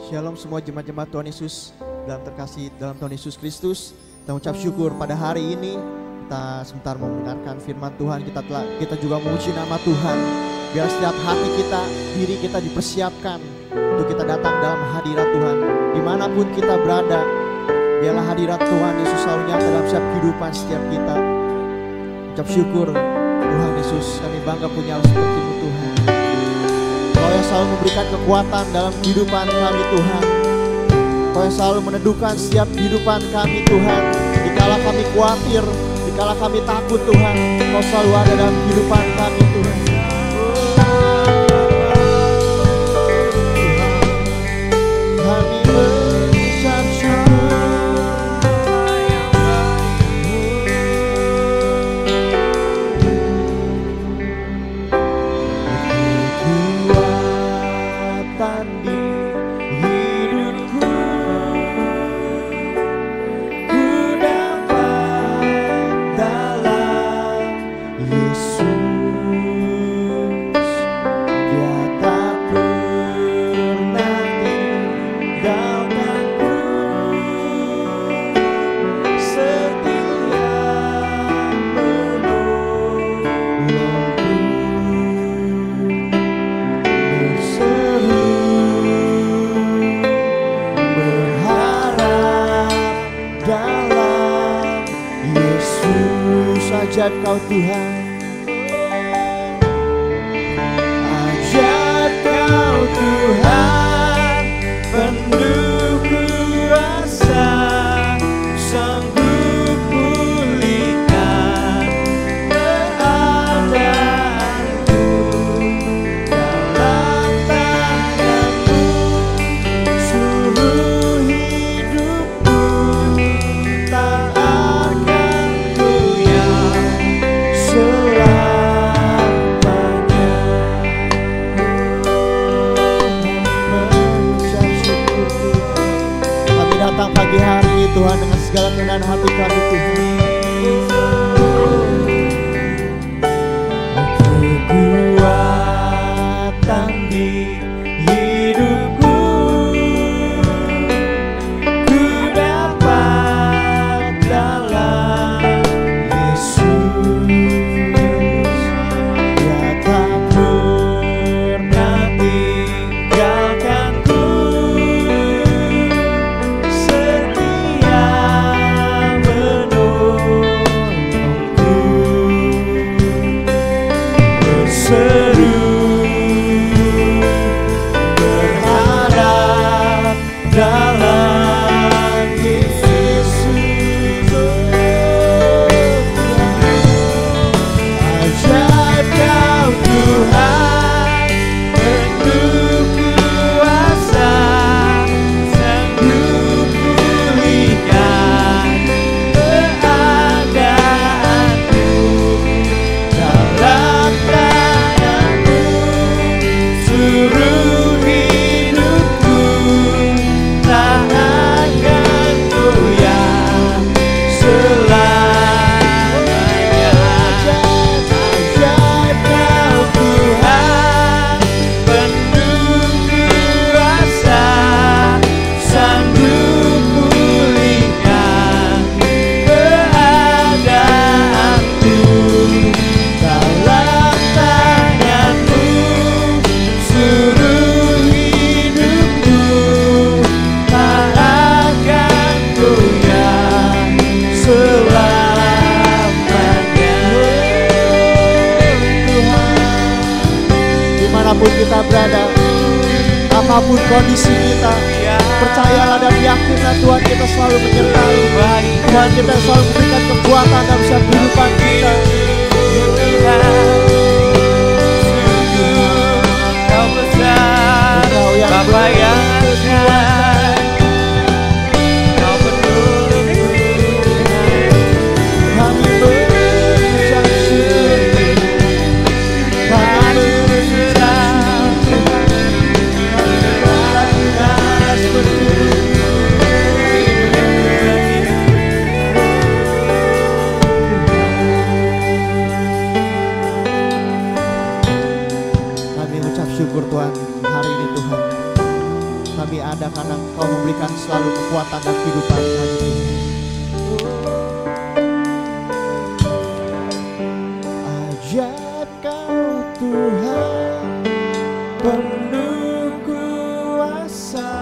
Shalom semua jemaat-jemaat Tuhan Yesus dalam terkasih dalam Tuhan Yesus Kristus. Kita ucap syukur pada hari ini kita sebentar mau mendengarkan firman Tuhan. Kita juga memuji nama Tuhan. Biar setiap hati kita, diri kita dipersiapkan untuk kita datang dalam hadirat Tuhan. Dimanapun kita berada, biarlah hadirat Tuhan Yesus selalu nyata dalam setiap kehidupan setiap kita. Ucap syukur Tuhan Yesus, kami bangga punya Allah seperti-Mu Tuhan. Kau yang selalu memberikan kekuatan dalam kehidupan kami Tuhan. Kau yang selalu meneduhkan setiap kehidupan kami Tuhan. Dikala kami khawatir, dikala kami takut Tuhan, Kau selalu ada dalam kehidupan kami Tuhan. Kami mengucap syukur. Kekuatan di hidupku, ku dapat dalam Yesus. Dia tak pernah tinggalkanku, setia menolongku. Berseru, berharap dalam Yesus. Ajaib Kau Tuhan, ajaib Kau Tuhan, penuh kuasa, sanggup pulihkan keadaanku. Dalam tangan-Mu seluruh hidupku, tak akan goyah selamanya. Mengucap syukur Tuhan. Kami datang pagi hari ini Tuhan dengan segala kerendahan hati kami Tuhan. Kekuatan di hidupku, ku dapat dalam Yesus. Dia tak pernah tinggalkanku, setia menolongku. Berseru, berharap dalam Yesus. Ajaib Kau Tuhan, penuh kuasa, sanggup pulihkan keadaanku. Dalam tangan-Mu seluruh hidupku, tak akan goyah selamanya. Ajaib Kau Tuhan, penuh kuasa, sanggup pulihkan keadaanku. Dalam tangan-Mu seluruh hidupku, tak akan goyah selamanya. Tuhan, dimanapun kita berada, apapun kondisi kita, percayalah dan yakinlah Tuhan kita selalu menyertai. Tuhan kita selalu memberikan kekuatan dalam setiap kehidupan kita. Kau besar, Engkau yang Bapa yang ajaib, Kau penuh kami mengucap syukur. Kami mengucap syukur Tuhan hari ini Tuhan. Kami ada karena Engkau memberikan selalu kekuatan dan kehidupan kami. Ajaib Kau Tuhan, penuh kuasa,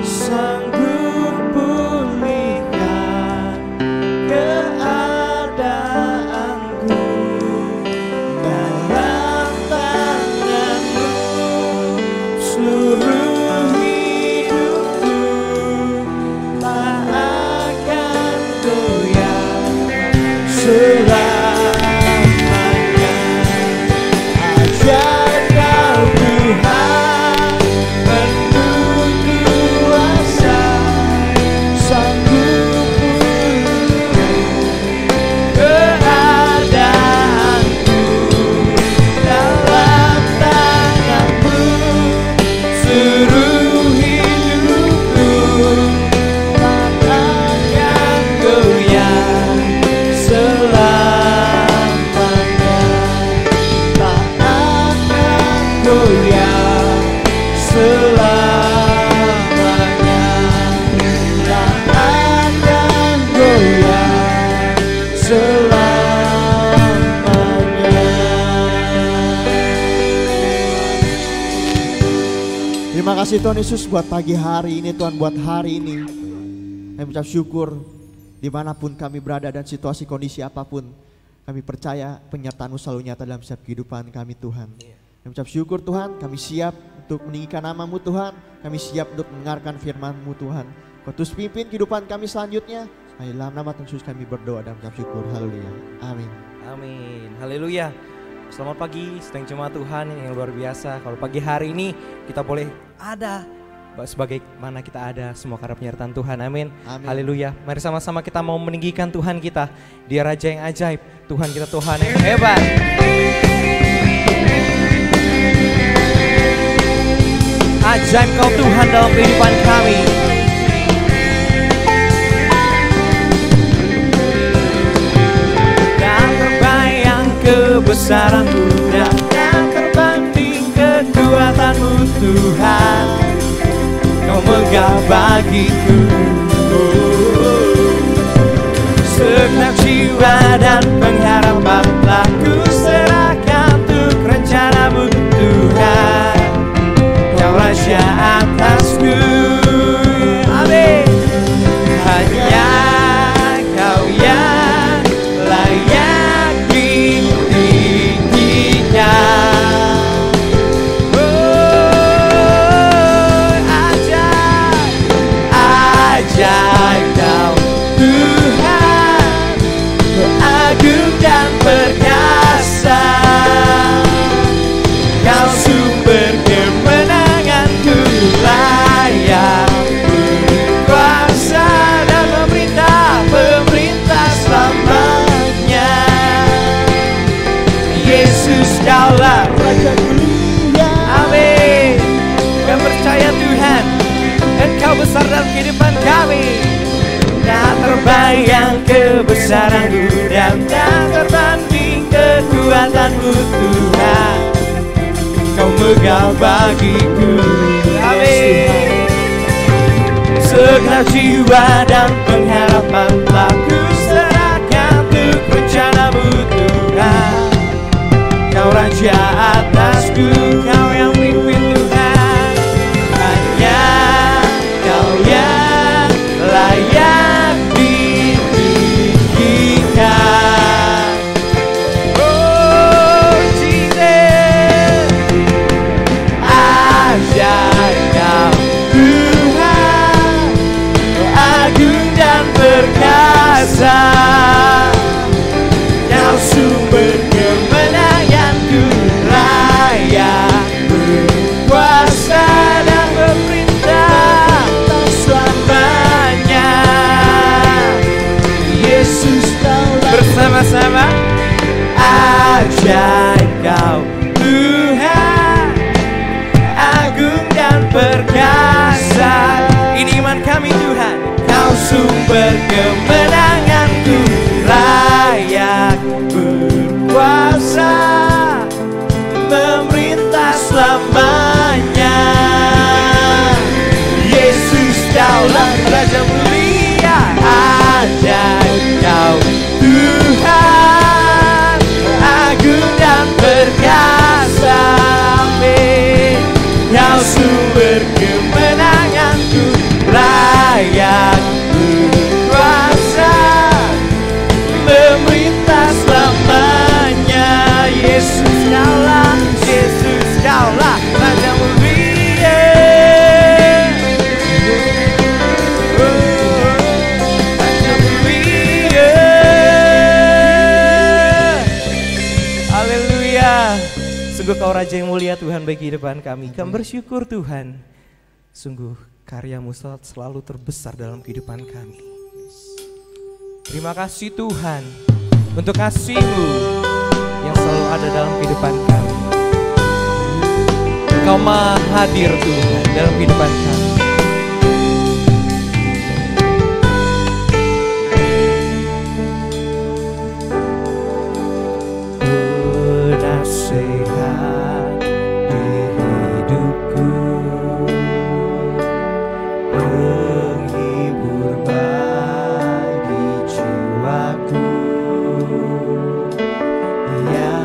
sanggup pulihkan keadaanku. Dalam tangan-Mu seluruh hidupku tak akan goyah selamanya. Ajaib Kau Tuhan, penuh kuasa, sanggup pulihkan keadaanku. Dalam tangan-Mu seluruh hidupku tak akan goyah selamanya. Tak akan goyah selamanya. Tak akan goyah selamanya. Terima kasih Tuhan Yesus buat pagi hari ini, Tuhan, buat hari ini. Kami ucap syukur dimanapun kami berada dan situasi kondisi apapun. Kami percaya penyertaan-Mu selalu nyata dalam setiap kehidupan kami, Tuhan. Kami ucap syukur Tuhan, kami siap untuk meninggikan nama-Mu Tuhan. Kami siap untuk mendengarkan firman-Mu Tuhan. Kau terus pimpin kehidupan kami selanjutnya. Hanya dalam nama Tuhan Yesus kami berdoa dan ucap syukur. Haleluya. Amin. Amin. Haleluya. Selamat pagi, sedang jemaat Tuhan yang luar biasa. Kalau pagi hari ini kita boleh ada sebagaimana kita ada, semua karena penyertaan Tuhan. Amin. Amin. Haleluya. Mari sama-sama kita mau meninggikan Tuhan kita. Dia Raja yang ajaib. Tuhan kita Tuhan yang hebat. Ajaib Kau Tuhan dalam kehidupan kami. Tak terbayang kebesaran-Mu dan tak terbanding kekuatan-Mu Tuhan. Kau megah bagiku segenap jiwa dan pengharapan telah ku serahkan untuk rencana-Mu Tuhan. Kau Raja atasku, amin. Hanya Kau yang layak ditinggikan. Ajaib Kau Tuhan, agung dan perkasa. Kau sumber kemenanganku, layak berkuasa dan pemerintah selamanya. Yesus Kaulah Rajaku, amin. Kami percaya Tuhan, Engkau besar dalam kehidupan kami. Tak terbayang kebesaran-Mu dan tak terbanding kekuatan-Mu Tuhan. Kau megah bagiku, amin. Segenap jiwa dan pengharapan telah ku serahkan untuk rencana-Mu Tuhan. Kau Raja atasku, Kau yang pimpin Tuhan. Hanya Kau yang layak ditinggikan. Oh Jesus, ajaib Kau Tuhan, Kau agung dan perkasa. Kau sumber kemenanganku, layak berkuasa dan berperintah selamanya. Yesus Kaulah bersama-sama. Ajaib Kau Tuhan, agung dan perkasa. Ini iman kami Tuhan. Kau sumber kemenanganku, layak berkuasa, memerintah selamanya. Engkau Raja yang mulia Tuhan bagi kehidupan kami. Kami bersyukur Tuhan, sungguh karya-Mu selalu terbesar dalam kehidupan kami. Terima kasih Tuhan untuk kasih-Mu yang selalu ada dalam kehidupan kami. Engkau maha hadir Tuhan dalam kehidupan kami. Penasehat di hidupku, penghibur bagi jiwaku, ya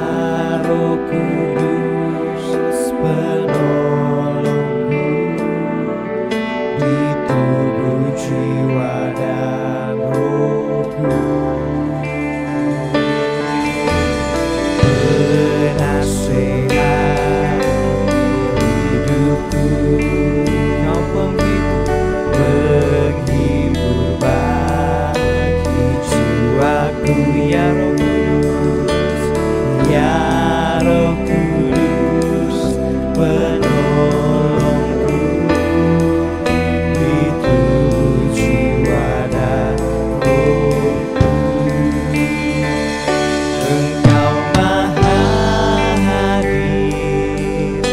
Roh Kudus penolongku di tubuh jiwa dan rohku. Penasehat hidupku, Kau penghibur bagi jiwaku, ya Roh Kudus, ya Roh Kudus penolongku di tubuh jiwa dan rohku. Engkau maha hadir,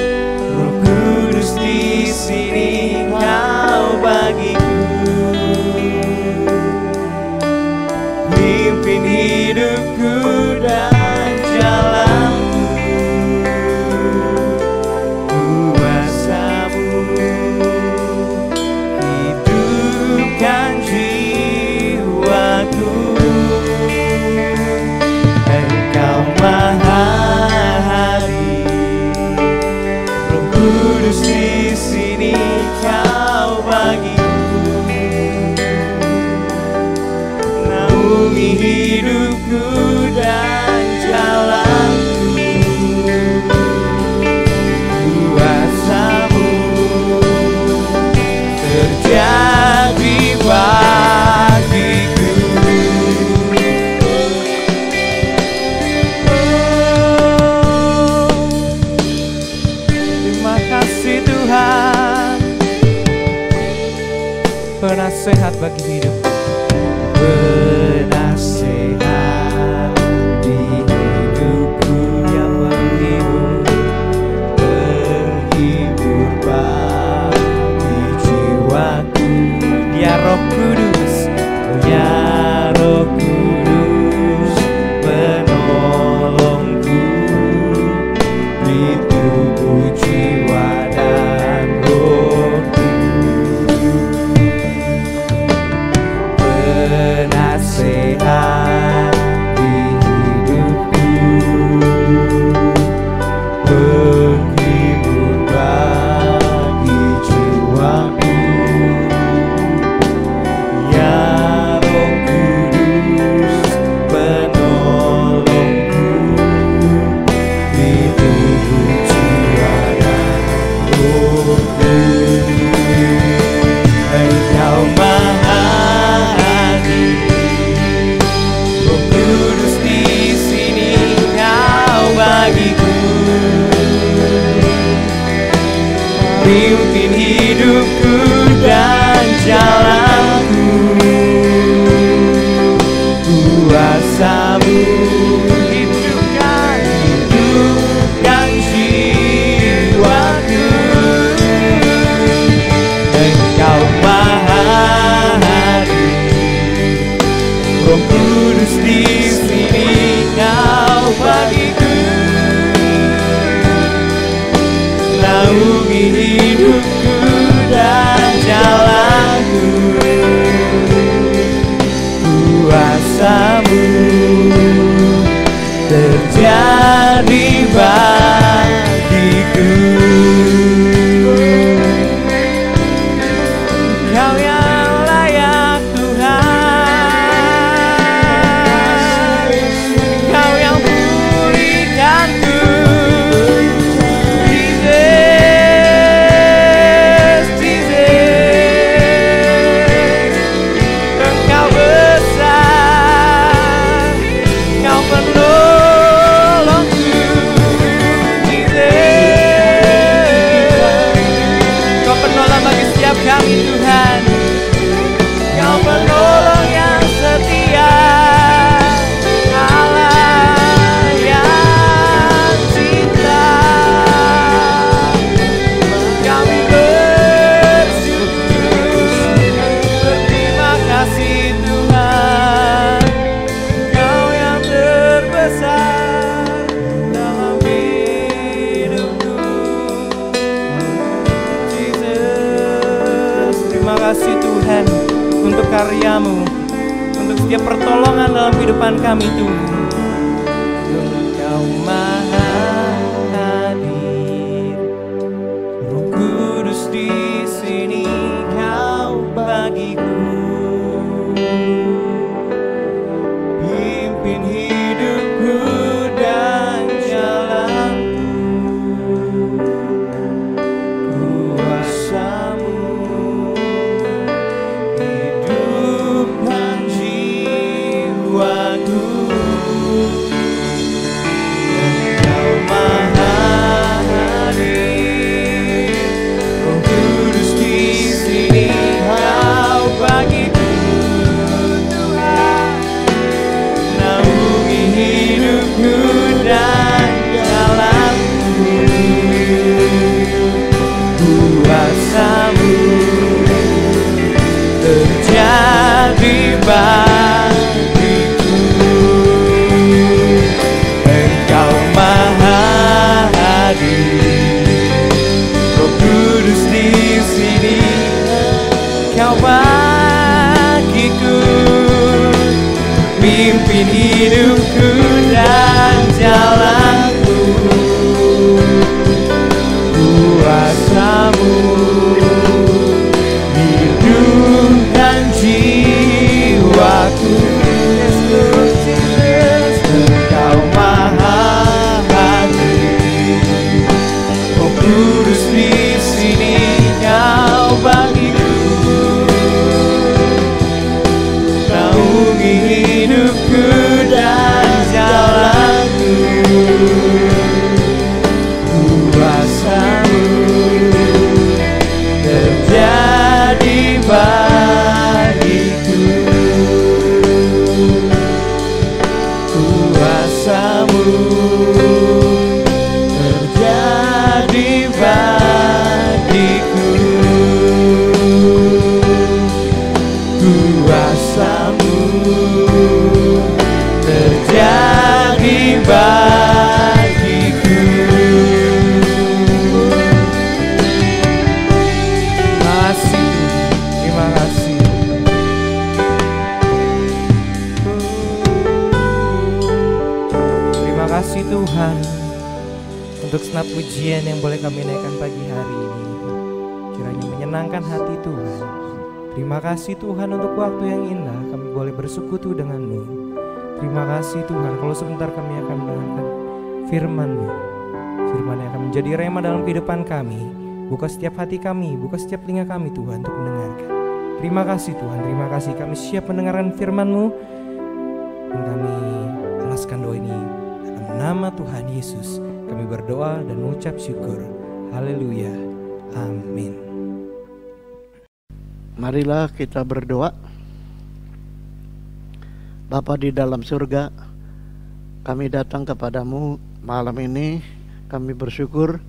Roh Kudus di sini Kau bagiku, pimpin hidupku dan jalanku, kuasa-Mu hidupkan jiwaku. Engkau maha hadir, Roh Kudus di sini Kau bagiku, naungi hidupku dan jalanku, kuasa-Mu terjadi bagiku. Terima kasih Tuhan, penasehat bagi hidup, penasehat di hidupku, yang penghibur bagi jiwaku, ya Roh Kudus, ya Roh Kudus penolongku di tubuh jiwa dan rohku. Penasehat di hidupku, penghibur bagi jiwaku, ya Roh Kudus penolongku di tubuh jiwa dan rohku. Engkau maha hadir, Roh Kudus di sini Kau bagiku, pimpin hidupku dan jalanku, kuasa-Mu hidupkan jiwaku. Engkau maha hadir, Roh Kudus di sini Kau bagiku, naungi hidupku dan jalanku, kuasa-Mu terjadi bagiku. Kau yang layak Tuhan, Kau yang pulihkanku, karya-Mu, untuk setiap pertolongan dalam kehidupan kami Tuhan. Engkau Maha hadir, Roh Kudus di sini Kau bagiku. Pimpin hidupku dan jalanku, kuasa-Mu hidupkan jiwaku. Engkau Maha hadir, Roh Kudus di sini Kau bagiku Tuhan. Naungi hidupku dan jalanku, kuasa-Mu terjadi bagiku. Engkau Maha hadir, Roh Kudus di sini Kau bagiku. Pimpin hidupku dan jalanku, kuasa-Mu hidupkan jiwaku. Engkau Maha hadir, Roh Kudus di sini Kau bagiku. Naungi hidupku dan jalanku, kuasa-Mu terjadi bagiku. Kuasa-Mu terjadi bagiku. Kuasa-Mu terjadi bagiku. Terima kasih. Terima kasih Tuhan untuk segenap pujian yang boleh kami naikkan pagi hari ini. Kiranya menyenangkan hati Tuhan. Terima kasih Tuhan untuk waktu yang indah kami boleh bersekutu dengan-Mu. Terima kasih Tuhan kalau sebentar kami akan mendengarkan firman-Mu, firman yang akan menjadi rema dalam kehidupan kami. Buka setiap hati kami, buka setiap telinga kami Tuhan untuk mendengarkan. Terima kasih Tuhan, terima kasih kami siap mendengarkan firman-Mu. Dan kami alaskan doa ini dalam nama Tuhan Yesus. Kami berdoa dan mengucap syukur. Haleluya. Amin. Marilah kita berdoa. Bapa di dalam surga, kami datang kepadamu malam ini. Kami bersyukur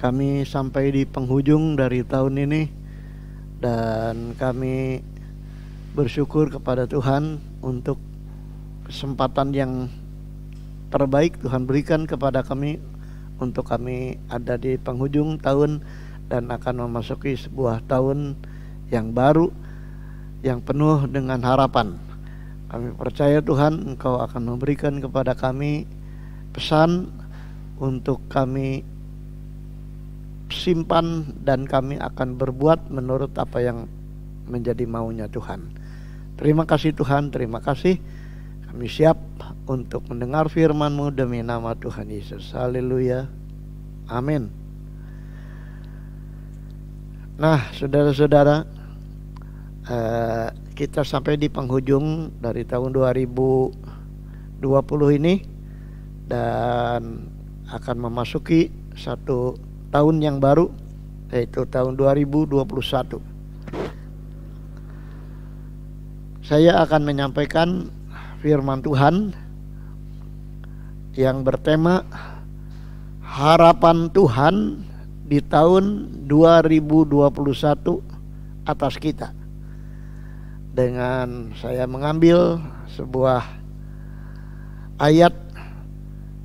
kami sampai di penghujung dari tahun ini, dan kami bersyukur kepada Tuhan untuk kesempatan yang terbaik Tuhan berikan kepada kami untuk kami ada di penghujung tahun dan akan memasuki sebuah tahun yang baru yang penuh dengan harapan. Kami percaya Tuhan Engkau akan memberikan kepada kami pesan untuk kami simpan, dan kami akan berbuat menurut apa yang menjadi maunya Tuhan. Terima kasih Tuhan, terima kasih. Kami siap untuk mendengar firman-Mu demi nama Tuhan Yesus. Haleluya. Amin. Nah, saudara-saudara, kita sampai di penghujung dari tahun 2020 ini dan akan memasuki satu tahun yang baru, yaitu tahun 2021. Saya akan menyampaikan firman Tuhan yang bertema harapan Tuhan di tahun 2021 atas kita. Dengan saya mengambil sebuah ayat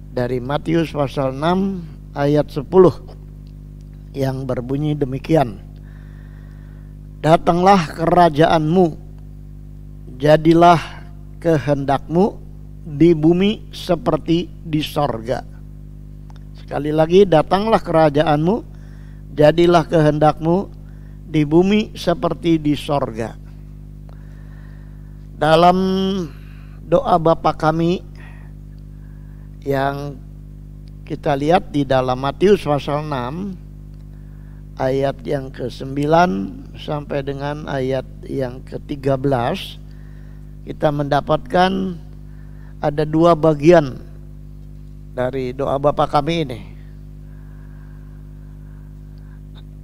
dari Matius pasal 6 ayat 10 yang berbunyi demikian. Datanglah kerajaan-Mu jadilah kehendakmu di bumi seperti di sorga. Sekali lagi, datanglah kerajaanmu, jadilah kehendakmu di bumi seperti di sorga. Dalam doa Bapa kami yang kita lihat di dalam Matius pasal 6 ayat yang ke-9 sampai dengan ayat yang ke-13, kita mendapatkan ada dua bagian dari doa Bapa kami ini.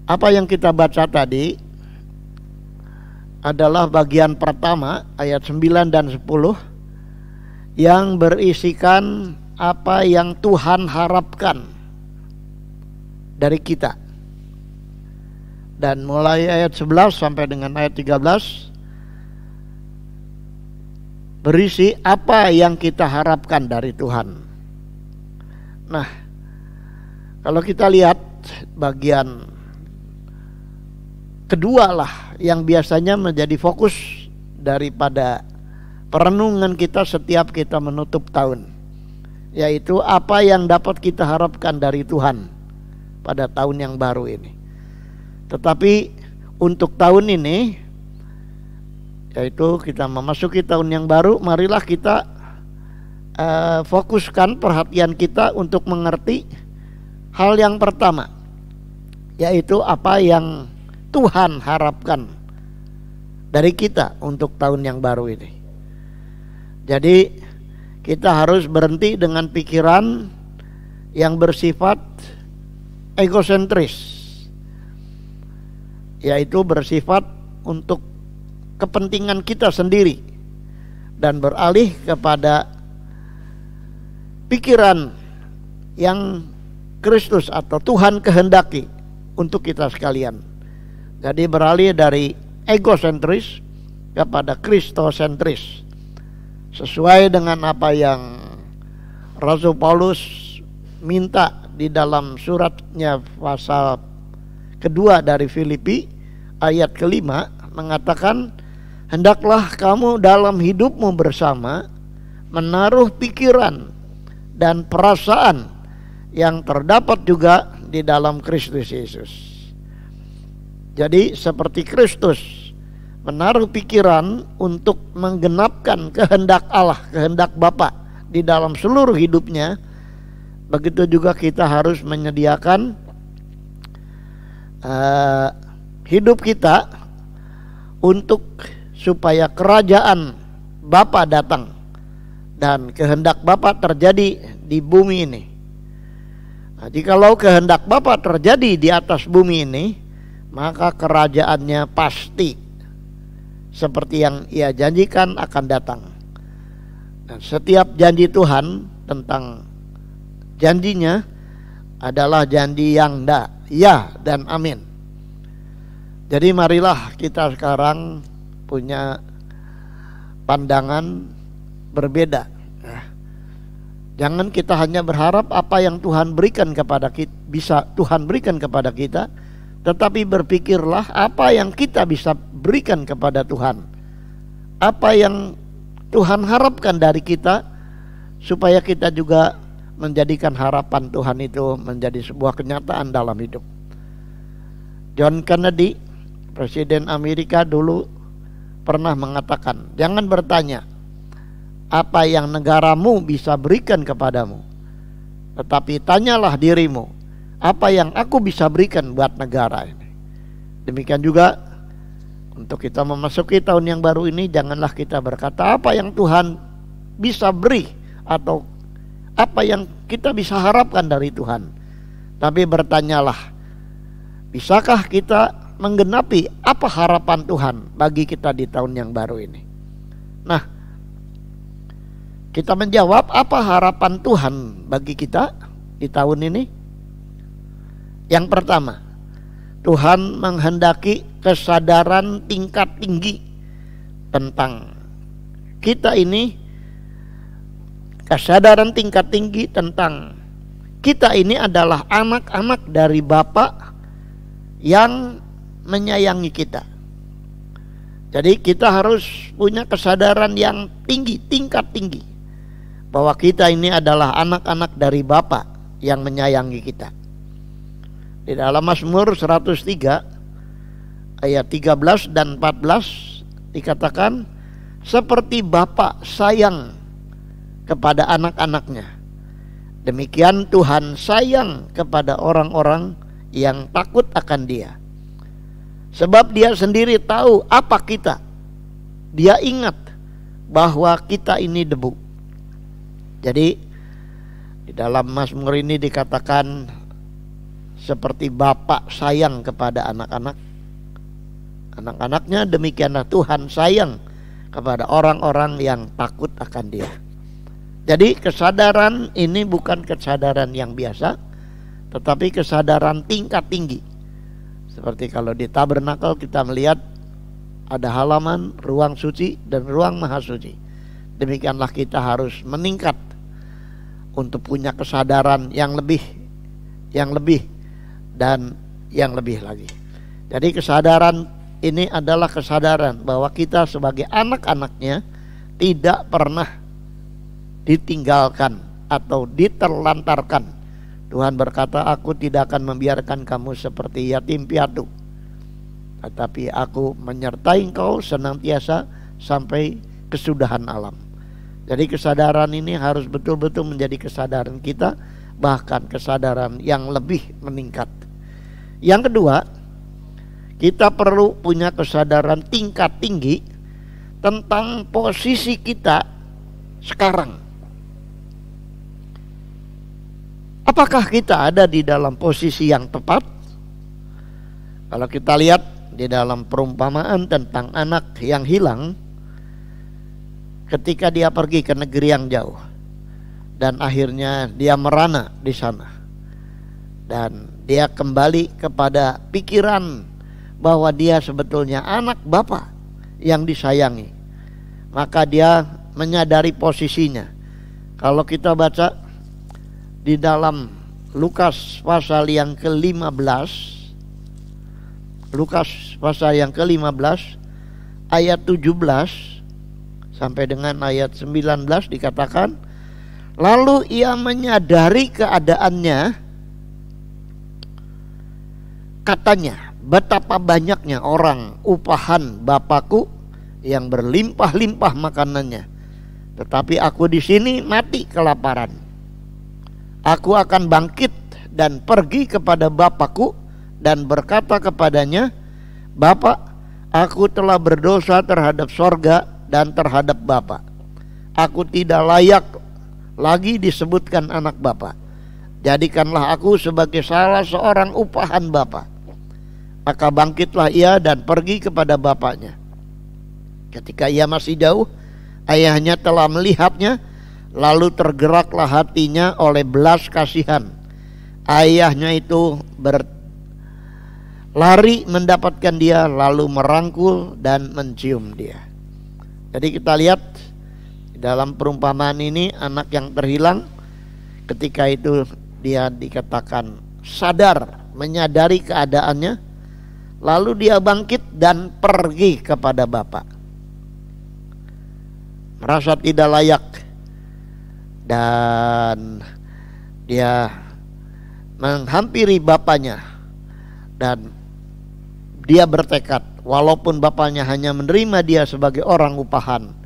Apa yang kita baca tadi adalah bagian pertama ayat 9 dan 10 yang berisikan apa yang Tuhan harapkan dari kita. Dan mulai ayat 11 sampai dengan ayat 13 berisi apa yang kita harapkan dari Tuhan. Nah, kalau kita lihat bagian kedua lah yang biasanya menjadi fokus daripada perenungan kita setiap kita menutup tahun, yaitu apa yang dapat kita harapkan dari Tuhan pada tahun yang baru ini. Tetapi untuk tahun ini, yaitu kita memasuki tahun yang baru, marilah kita fokuskan perhatian kita untuk mengerti hal yang pertama, yaitu apa yang Tuhan harapkan dari kita untuk tahun yang baru ini. Jadi kita harus berhenti dengan pikiran yang bersifat egosentris, yaitu bersifat untuk kepentingan kita sendiri, dan beralih kepada pikiran yang Kristus atau Tuhan kehendaki untuk kita sekalian. Jadi beralih dari egosentris kepada kristosentris, sesuai dengan apa yang Rasul Paulus minta di dalam suratnya pasal kedua dari Filipi ayat kelima, mengatakan, hendaklah kamu dalam hidupmu bersama menaruh pikiran dan perasaan yang terdapat juga di dalam Kristus Yesus. Jadi seperti Kristus menaruh pikiran untuk menggenapkan kehendak Allah, kehendak Bapa di dalam seluruh hidupnya, begitu juga kita harus menyediakan hidup kita untuk supaya kerajaan Bapa datang dan kehendak Bapa terjadi di bumi ini. Nah, jikalau kehendak Bapa terjadi di atas bumi ini, maka kerajaannya pasti seperti yang Ia janjikan akan datang. Dan setiap janji Tuhan tentang janjinya adalah janji yang ya dan amin. Jadi marilah kita sekarang punya pandangan berbeda. Jangan kita hanya berharap apa yang Tuhan berikan kepada kita, bisa Tuhan berikan kepada kita, tetapi berpikirlah apa yang kita bisa berikan kepada Tuhan. Apa yang Tuhan harapkan dari kita, supaya kita juga menjadikan harapan Tuhan itu menjadi sebuah kenyataan dalam hidup. John Kennedy, Presiden Amerika dulu, pernah mengatakan, jangan bertanya apa yang negaramu bisa berikan kepadamu, tetapi tanyalah dirimu, apa yang aku bisa berikan buat negara ini. Demikian juga untuk kita memasuki tahun yang baru ini, janganlah kita berkata apa yang Tuhan bisa beri atau apa yang kita bisa harapkan dari Tuhan, tapi bertanyalah, bisakah kita menggenapi apa harapan Tuhan bagi kita di tahun yang baru ini. Nah, kita menjawab apa harapan Tuhan bagi kita di tahun ini. Yang pertama, Tuhan menghendaki kesadaran tingkat tinggi tentang kita ini, kesadaran tingkat tinggi tentang kita ini adalah anak-anak dari Bapa yang menyayangi kita. Jadi kita harus punya kesadaran yang tinggi, tingkat tinggi, bahwa kita ini adalah anak-anak dari Bapa yang menyayangi kita. Di dalam Mazmur 103 ayat 13 dan 14 dikatakan, seperti Bapa sayang kepada anak-anaknya, demikian Tuhan sayang kepada orang-orang yang takut akan Dia. Sebab Dia sendiri tahu apa kita. Dia ingat bahwa kita ini debu. Jadi di dalam Mazmur ini dikatakan seperti Bapa sayang kepada anak-anaknya, demikianlah Tuhan sayang kepada orang-orang yang takut akan Dia. Jadi kesadaran ini bukan kesadaran yang biasa, tetapi kesadaran tingkat tinggi. Seperti kalau di tabernakel kita melihat ada halaman, ruang suci dan ruang maha suci. Demikianlah kita harus meningkat untuk punya kesadaran yang lebih dan yang lebih lagi. Jadi kesadaran ini adalah kesadaran bahwa kita sebagai anak-anaknya tidak pernah ditinggalkan atau diterlantarkan. Tuhan berkata, aku tidak akan membiarkan kamu seperti yatim piatu, tetapi aku menyertai engkau senantiasa sampai kesudahan alam. Jadi kesadaran ini harus betul-betul menjadi kesadaran kita, bahkan kesadaran yang lebih meningkat. Yang kedua, kita perlu punya kesadaran tingkat tinggi tentang posisi kita sekarang. Apakah kita ada di dalam posisi yang tepat? Kalau kita lihat di dalam perumpamaan tentang anak yang hilang, ketika dia pergi ke negeri yang jauh dan akhirnya dia merana di sana, dan dia kembali kepada pikiran bahwa dia sebetulnya anak Bapa yang disayangi, maka dia menyadari posisinya. Kalau kita baca di dalam Lukas pasal yang ke-15, Lukas pasal yang ke-15 ayat 17 sampai dengan ayat 19 dikatakan, lalu ia menyadari keadaannya, katanya, betapa banyaknya orang upahan Bapakku yang berlimpah-limpah makanannya, tetapi aku di sini mati kelaparan. Aku akan bangkit dan pergi kepada Bapakku dan berkata kepadanya, Bapa, aku telah berdosa terhadap sorga dan terhadap Bapa. Aku tidak layak lagi disebutkan anak Bapa. Jadikanlah aku sebagai salah seorang upahan Bapa. Maka bangkitlah ia dan pergi kepada bapaknya. Ketika ia masih jauh, ayahnya telah melihatnya. Lalu tergeraklah hatinya oleh belas kasihan. Ayahnya itu berlari mendapatkan dia, lalu merangkul dan mencium dia. Jadi kita lihat dalam perumpamaan ini, anak yang terhilang, ketika itu dia dikatakan sadar, menyadari keadaannya, lalu dia bangkit dan pergi kepada Bapa. Merasa tidak layak, dan dia menghampiri bapaknya, dan dia bertekad walaupun bapaknya hanya menerima dia sebagai orang upahan,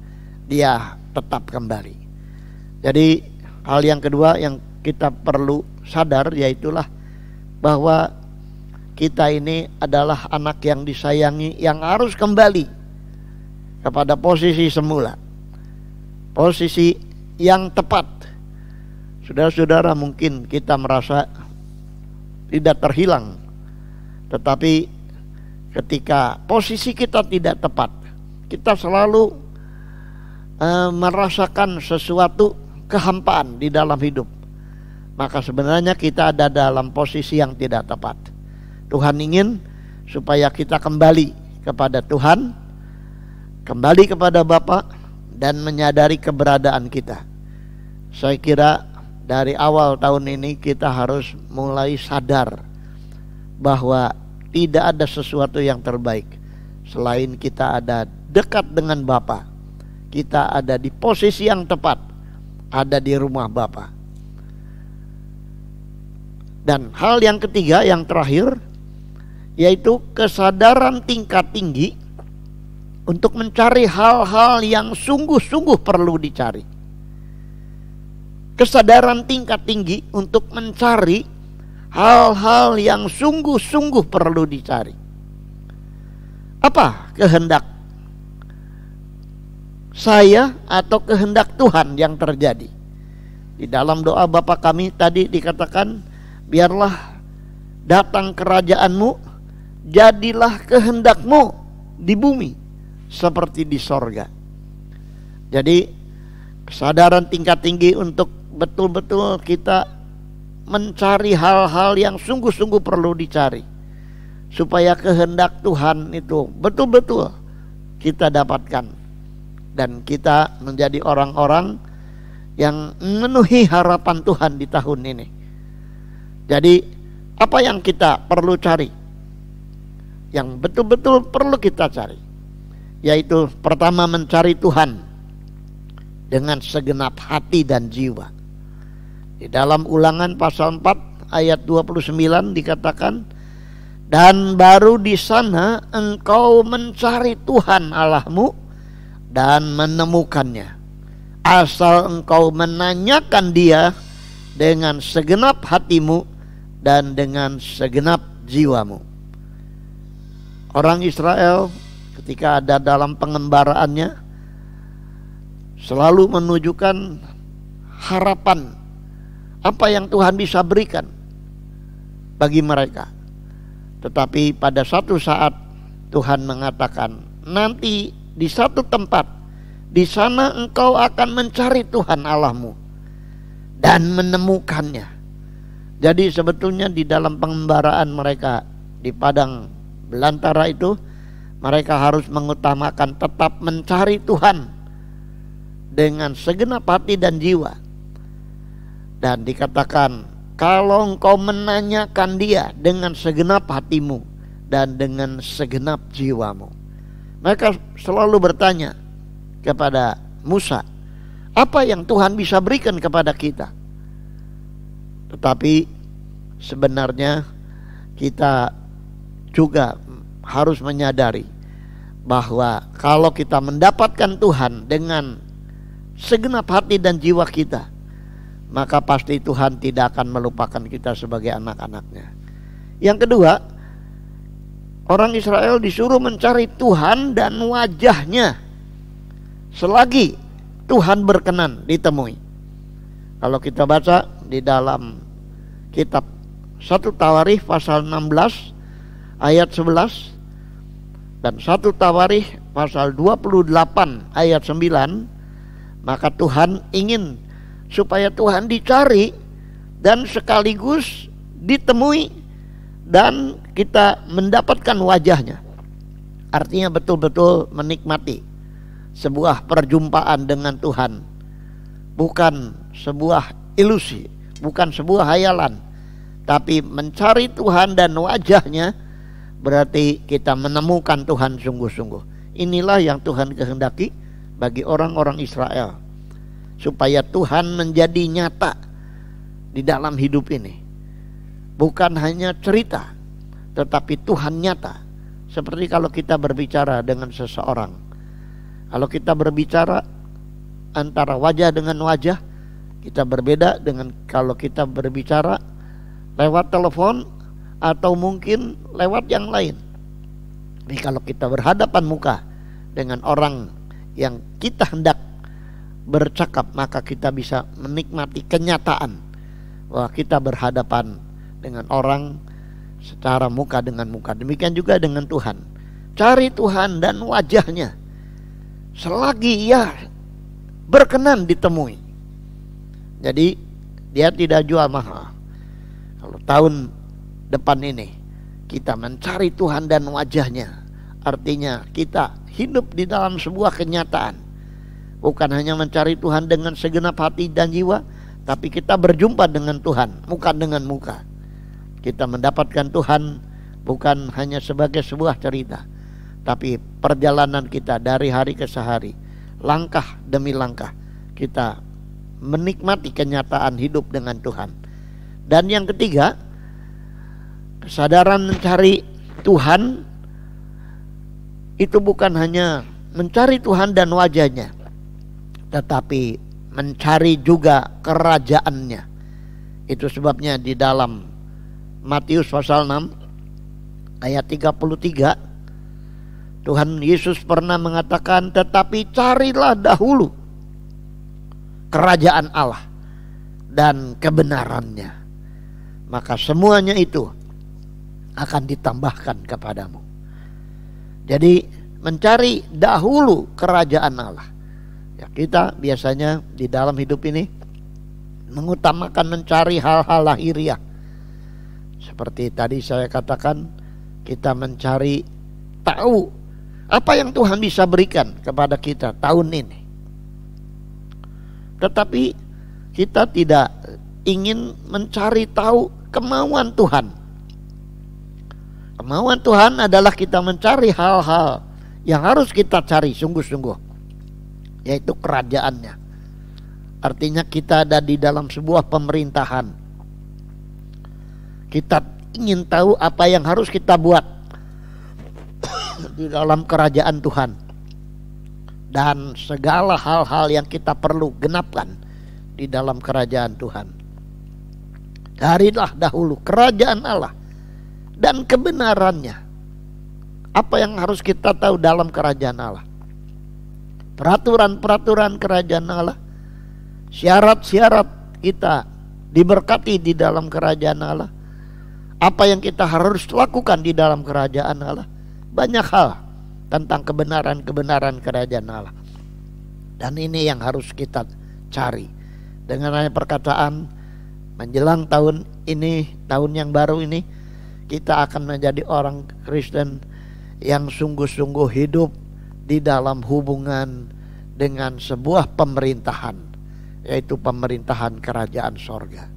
dia tetap kembali. Jadi hal yang kedua yang kita perlu sadar yaitulah bahwa kita ini adalah anak yang disayangi, yang harus kembali kepada posisi semula, posisi yang tepat. Saudara-saudara, mungkin kita merasa tidak terhilang, tetapi ketika posisi kita tidak tepat, kita selalu merasakan sesuatu kehampaan di dalam hidup. Maka sebenarnya kita ada dalam posisi yang tidak tepat. Tuhan ingin supaya kita kembali kepada Tuhan, kembali kepada Bapa, dan menyadari keberadaan kita. Saya kira dari awal tahun ini kita harus mulai sadar bahwa tidak ada sesuatu yang terbaik Selain kita ada dekat dengan Bapa, kita ada di posisi yang tepat, ada di rumah Bapa. Dan hal yang ketiga, yang terakhir, yaitu kesadaran tingkat tinggi untuk mencari hal-hal yang sungguh-sungguh perlu dicari. Kesadaran tingkat tinggi untuk mencari hal-hal yang sungguh-sungguh perlu dicari. Apa kehendak saya atau kehendak Tuhan yang terjadi? Di dalam doa Bapa kami tadi dikatakan, biarlah datang kerajaan-Mu, jadilah kehendak-Mu di bumi seperti di sorga. Jadi kesadaran tingkat tinggi untuk betul-betul kita mencari hal-hal yang sungguh-sungguh perlu dicari, supaya kehendak Tuhan itu betul-betul kita dapatkan, dan kita menjadi orang-orang yang memenuhi harapan Tuhan di tahun ini. Jadi apa yang kita perlu cari, yang betul-betul perlu kita cari, yaitu pertama, mencari Tuhan dengan segenap hati dan jiwa. Di dalam Ulangan pasal 4 ayat 29 dikatakan, dan baru di sana engkau mencari Tuhan Allahmu dan menemukannya, asal engkau menanyakan Dia dengan segenap hatimu dan dengan segenap jiwamu. Orang Israel ketika ada dalam pengembaraannya selalu menunjukkan harapan apa yang Tuhan bisa berikan bagi mereka. Tetapi pada satu saat Tuhan mengatakan, nanti di satu tempat, di sana engkau akan mencari Tuhan Allahmu dan menemukannya. Jadi sebetulnya di dalam pengembaraan mereka di padang belantara itu, mereka harus mengutamakan tetap mencari Tuhan dengan segenap hati dan jiwa. Dan dikatakan, kalau engkau menanyakan Dia dengan segenap hatimu dan dengan segenap jiwamu. Mereka selalu bertanya kepada Musa, apa yang Tuhan bisa berikan kepada kita? Tetapi sebenarnya kita juga harus menyadari bahwa kalau kita mendapatkan Tuhan dengan segenap hati dan jiwa kita, maka pasti Tuhan tidak akan melupakan kita sebagai anak-anaknya. Yang kedua, orang Israel disuruh mencari Tuhan dan wajahnya selagi Tuhan berkenan ditemui. Kalau kita baca di dalam kitab 1 Tawarikh pasal 16 ayat 11 dan 1 Tawarikh pasal 28 ayat 9, maka Tuhan ingin supaya Tuhan dicari dan sekaligus ditemui dan kita mendapatkan wajahnya. Artinya betul-betul menikmati sebuah perjumpaan dengan Tuhan, bukan sebuah ilusi, bukan sebuah hayalan, tapi mencari Tuhan dan wajahnya berarti kita menemukan Tuhan sungguh-sungguh. Inilah yang Tuhan kehendaki bagi orang-orang Israel, supaya Tuhan menjadi nyata di dalam hidup ini. Bukan hanya cerita, tetapi Tuhan nyata. Seperti kalau kita berbicara dengan seseorang, kalau kita berbicara antara wajah dengan wajah, kita berbeda dengan kalau kita berbicara lewat telepon atau mungkin lewat yang lain. Tapi kalau kita berhadapan muka dengan orang yang kita hendak bercakap, maka kita bisa menikmati kenyataan bahwa kita berhadapan dengan orang secara muka dengan muka. Demikian juga dengan Tuhan. Cari Tuhan dan wajahnya selagi Ia berkenan ditemui. Jadi Dia tidak jual mahal. Kalau tahun depan ini kita mencari Tuhan dan wajahnya, artinya kita hidup di dalam sebuah kenyataan. Bukan hanya mencari Tuhan dengan segenap hati dan jiwa, tapi kita berjumpa dengan Tuhan muka dengan muka. Kita mendapatkan Tuhan bukan hanya sebagai sebuah cerita, tapi perjalanan kita dari hari ke hari, langkah demi langkah kita menikmati kenyataan hidup dengan Tuhan. Dan yang ketiga, kesadaran mencari Tuhan itu bukan hanya mencari Tuhan dan wajahnya, tetapi mencari juga kerajaannya. Itu sebabnya di dalam Matius pasal 6 ayat 33 Tuhan Yesus pernah mengatakan, tetapi carilah dahulu kerajaan Allah dan kebenarannya, maka semuanya itu akan ditambahkan kepadamu. Jadi mencari dahulu kerajaan Allah. Ya, kita biasanya di dalam hidup ini mengutamakan mencari hal-hal lahiriah. Seperti tadi saya katakan, kita mencari tahu apa yang Tuhan bisa berikan kepada kita tahun ini. Tetapi kita tidak ingin mencari tahu kemauan Tuhan. Kemauan Tuhan adalah kita mencari hal-hal yang harus kita cari sungguh-sungguh, yaitu kerajaannya. Artinya kita ada di dalam sebuah pemerintahan. Kita ingin tahu apa yang harus kita buat di dalam kerajaan Tuhan, dan segala hal-hal yang kita perlu genapkan di dalam kerajaan Tuhan. Carilah dahulu kerajaan Allah dan kebenarannya. Apa yang harus kita tahu dalam kerajaan Allah? Peraturan-peraturan kerajaan Allah, syarat-syarat kita diberkati di dalam kerajaan Allah. Apa yang kita harus lakukan di dalam kerajaan Allah? Banyak hal tentang kebenaran-kebenaran kerajaan Allah. Dan ini yang harus kita cari. Dengan hanya perkataan menjelang tahun ini, tahun yang baru ini, kita akan menjadi orang Kristen yang sungguh-sungguh hidup di dalam hubungan dengan sebuah pemerintahan, yaitu pemerintahan kerajaan sorga.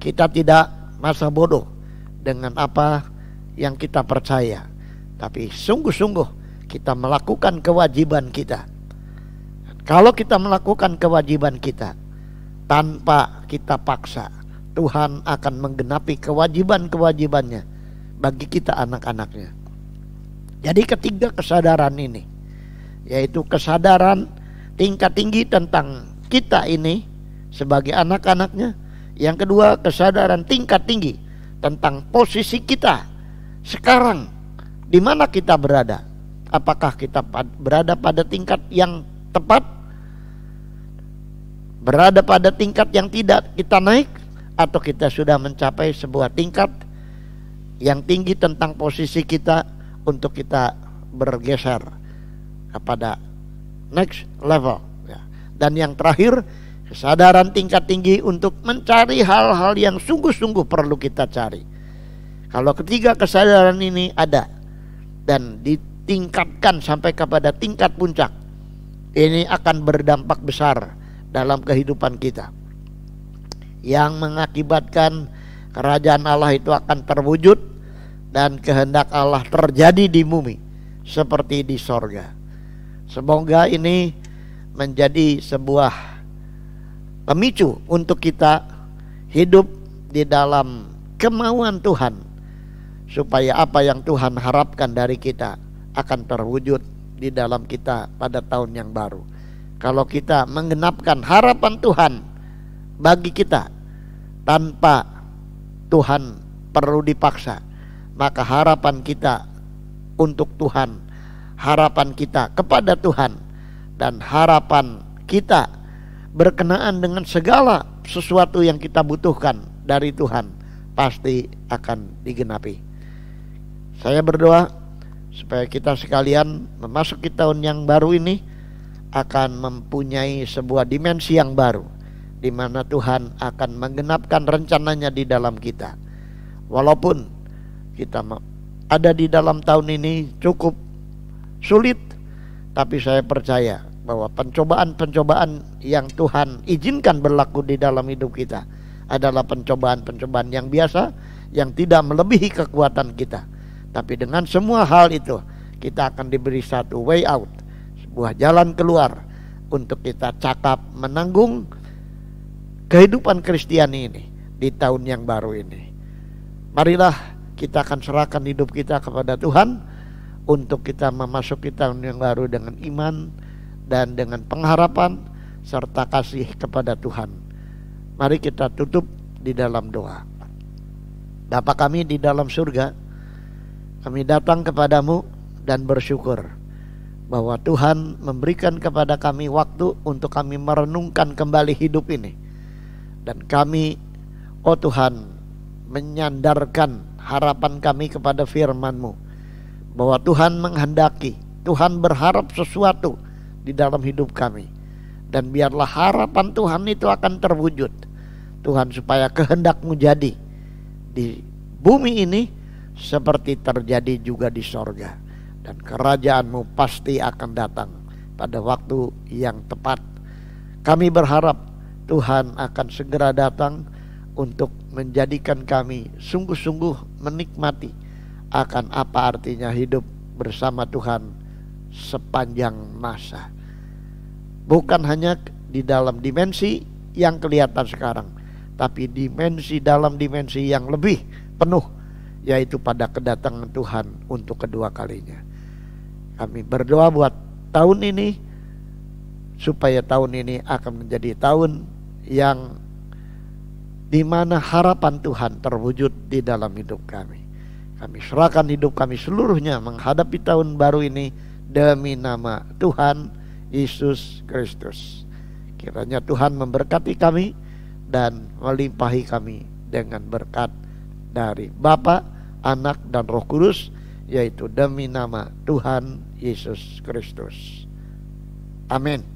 Kita tidak masa bodoh dengan apa yang kita percaya, tapi sungguh-sungguh kita melakukan kewajiban kita. Kalau kita melakukan kewajiban kita tanpa kita paksa, Tuhan akan menggenapi kewajiban-kewajibannya bagi kita anak-anaknya. Jadi ketiga kesadaran ini, yaitu kesadaran tingkat tinggi tentang kita ini sebagai anak-anaknya. Yang kedua, kesadaran tingkat tinggi tentang posisi kita sekarang, di mana kita berada. Apakah kita berada pada tingkat yang tepat, berada pada tingkat yang tidak kita naik, atau kita sudah mencapai sebuah tingkat yang tinggi tentang posisi kita untuk kita bergeser kepada next level. Dan yang terakhir, kesadaran tingkat tinggi untuk mencari hal-hal yang sungguh-sungguh perlu kita cari. Kalau ketiga kesadaran ini ada dan ditingkatkan sampai kepada tingkat puncak, ini akan berdampak besar dalam kehidupan kita, yang mengakibatkan kerajaan Allah itu akan terwujud dan kehendak Allah terjadi di bumi seperti di sorga. Semoga ini menjadi sebuah pemicu untuk kita hidup di dalam kemauan Tuhan, supaya apa yang Tuhan harapkan dari kita akan terwujud di dalam kita pada tahun yang baru. Kalau kita menggenapkan harapan Tuhan bagi kita tanpa Tuhan perlu dipaksa, maka harapan kita untuk Tuhan, harapan kita kepada Tuhan, dan harapan kita berkenaan dengan segala sesuatu yang kita butuhkan dari Tuhan pasti akan digenapi. Saya berdoa supaya kita sekalian memasuki tahun yang baru ini akan mempunyai sebuah dimensi yang baru, di mana Tuhan akan menggenapkan rencananya di dalam kita. Walaupun kita ada di dalam tahun ini cukup sulit, tapi saya percaya bahwa pencobaan-pencobaan yang Tuhan izinkan berlaku di dalam hidup kita adalah pencobaan-pencobaan yang biasa, yang tidak melebihi kekuatan kita. Tapi dengan semua hal itu, kita akan diberi satu way out, sebuah jalan keluar untuk kita cakap menanggung kehidupan Kristiani ini di tahun yang baru ini. Marilah kita akan serahkan hidup kita kepada Tuhan untuk kita memasuki tahun yang baru dengan iman dan dengan pengharapan serta kasih kepada Tuhan. Mari kita tutup di dalam doa. Bapa kami di dalam surga, kami datang kepadamu dan bersyukur bahwa Tuhan memberikan kepada kami waktu untuk kami merenungkan kembali hidup ini. Dan kami, oh Tuhan, menyandarkan harapan kami kepada firman-Mu, bahwa Tuhan menghendaki, Tuhan berharap sesuatu di dalam hidup kami. Dan biarlah harapan Tuhan itu akan terwujud, Tuhan, supaya kehendak-Mu jadi di bumi ini seperti terjadi juga di sorga. Dan kerajaan-Mu pasti akan datang pada waktu yang tepat. Kami berharap Tuhan akan segera datang untuk menjadikan kami sungguh-sungguh menikmati akan apa artinya hidup bersama Tuhan sepanjang masa. Bukan hanya di dalam dimensi yang kelihatan sekarang, tapi dalam dimensi yang lebih penuh, yaitu pada kedatangan Tuhan untuk kedua kalinya. Kami berdoa buat tahun ini, supaya tahun ini akan menjadi tahun yang di mana harapan Tuhan terwujud di dalam hidup kami. Kami serahkan hidup kami seluruhnya menghadapi tahun baru ini demi nama Tuhan Yesus Kristus. Kiranya Tuhan memberkati kami dan melimpahi kami dengan berkat dari Bapa, Anak, dan Roh Kudus, yaitu demi nama Tuhan Yesus Kristus. Amin.